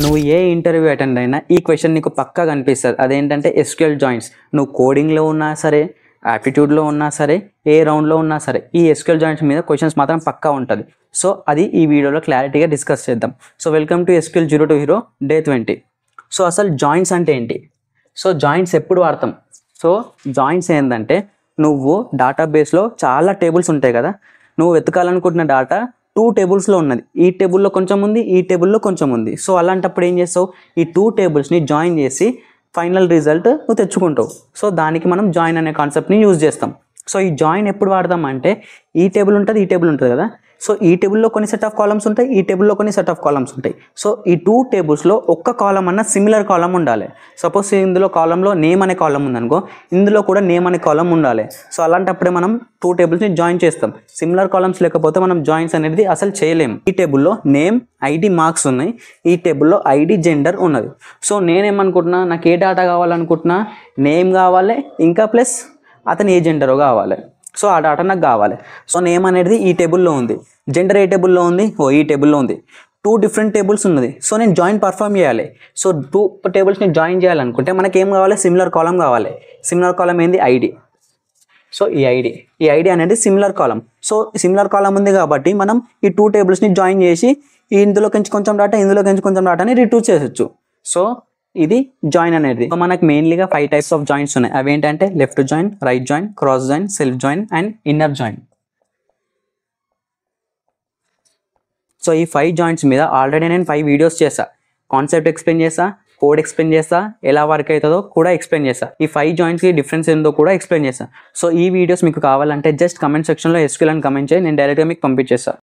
నువ్వు ఏ interview attend అయినా ఈ క్వశ్చన్ నీకు పక్కా కనిపిస్తుంది. అదేంటంటే ఎస్క్యూఎల్ జాయింట్స్. నువ్వు కోడింగ్లో ఉన్నా సరే, యాప్టిట్యూడ్లో ఉన్నా సరే, ఏ రౌండ్లో ఉన్నా సరే, ఈ ఎస్క్యూఎల్ జాయింట్స్ మీద క్వశ్చన్స్ మాత్రం పక్కా ఉంటుంది. సో అది ఈ వీడియోలో క్లారిటీగా డిస్కస్ చేద్దాం. So welcome to SQL Zero to Hero Day 20. So అసలు జాయింట్స్ అంటే ఏంటి? సో జాయింట్స్ ఎప్పుడు వాడతాం? సో జాయింట్స్ ఏంటంటే, నువ్వు డేటాబేస్లో చాలా టేబుల్స్ ఉంటాయి కదా, నువ్వు వెతకాలనుకుంటున్న డేటా 2 టేబుల్స్లో ఉన్నది. ఈ టేబుల్లో కొంచెం ఉంది, ఈ టేబుల్లో కొంచెం ఉంది. సో అలాంటప్పుడు ఏం చేస్తావు? ఈ 2 టేబుల్స్ని జాయిన్ చేసి ఫైనల్ రిజల్ట్ నువ్వు తెచ్చుకుంటావు. సో దానికి మనం జాయిన్ అనే కాన్సెప్ట్ని యూజ్ చేస్తాం. సో ఈ జాయిన్ ఎప్పుడు వాడదాం అంటే, ఈ టేబుల్ ఉంటుంది, ఈ టేబుల్ ఉంటుంది కదా. సో ఈ టేబుల్లో కొన్ని సెట్ ఆఫ్ కాలమ్స్ ఉంటాయి, ఈ టేబుల్లో కొన్ని సెట్ ఆఫ్ కాలమ్స్ ఉంటాయి. సో ఈ 2 టేబుల్స్లో ఒక్క కాలం అన్న సిమిలర్ కాలం ఉండాలి. సపోజ్ ఇందులో కాలంలో నేమ్ అనే కాలం ఉందనుకో, ఇందులో కూడా నేమ్ అనే కాలం ఉండాలి. సో అలాంటప్పుడే మనం 2 టేబుల్స్ని జాయిన్ చేస్తాం. సిమిలర్ కాలమ్స్ లేకపోతే మనం జాయిన్స్ అనేది అసలు చేయలేము. ఈ టేబుల్లో నేమ్, ఐడి, మార్క్స్ ఉన్నాయి. ఈ టేబుల్లో ఐడి, జెండర్ ఉన్నది. సో నేనేమనుకుంటున్నా, నాకు ఏ డేటా కావాలనుకుంటున్నా, నేమ్ కావాలి, ఇంకా ప్లస్ అతను ఏ జెండరో కావాలి. సో ఆ డేటా నాకు కావాలి. సో నేమ్ అనేది ఈ టేబుల్లో ఉంది, జెండర్ ఏ టేబుల్లో ఉంది, ఈ టేబుల్లో ఉంది. 2 డిఫరెంట్ టేబుల్స్ ఉన్నది. సో నేను జాయిన్ పర్ఫామ్ చేయాలి. సో 2 టేబుల్స్ని జాయిన్ చేయాలనుకుంటే మనకి ఏం కావాలి? సిమిలర్ కాలం కావాలి. సిమిలర్ కాలం ఏంది? ఐడి. సో ఈ ఐడి అనేది సిమిలర్ కాలం. సో సిమిలర్ కాలం ఉంది కాబట్టి మనం ఈ 2 టేబుల్స్ని జాయిన్ చేసి ఇందులోకి కొంచెం డేటా, ఇందులోకి కొంచెం డేటాని రిట్రీవ్ చేయొచ్చు. సో ఇది జాయిన్ అనేది. సో మనకు మెయిన్లీగా 5 టైప్స్ ఆఫ్ జాయింట్స్ ఉన్నాయి. అవి ఏంటంటే left join, right join, cross join, self join and inner join. So ఈ 5 జాయింట్స్ మీద ఆల్రెడీ నేను 5 వీడియోస్ చేసా. కాన్సెప్ట్ ఎక్స్ప్లెయిన్ చేసా, కోడ్ ఎక్స్ప్లెయిన్ చేస్తా, ఎలా వర్క్ అవుతుందో కూడా ఎక్స్ప్లెయిన్ చేస్తా. ఈ 5 జాయింట్స్కి డిఫరెన్స్ ఏందో కూడా ఎక్స్ప్లెయిన్ చేస్తా. సో ఈ వీడియోస్ మీకు కావాలంటే జస్ట్ కమెంట్ సెక్షన్లో SQL అని కమెంట్ చేయి, నేను డైరెక్ట్గా మీకు పంపించేస్తా.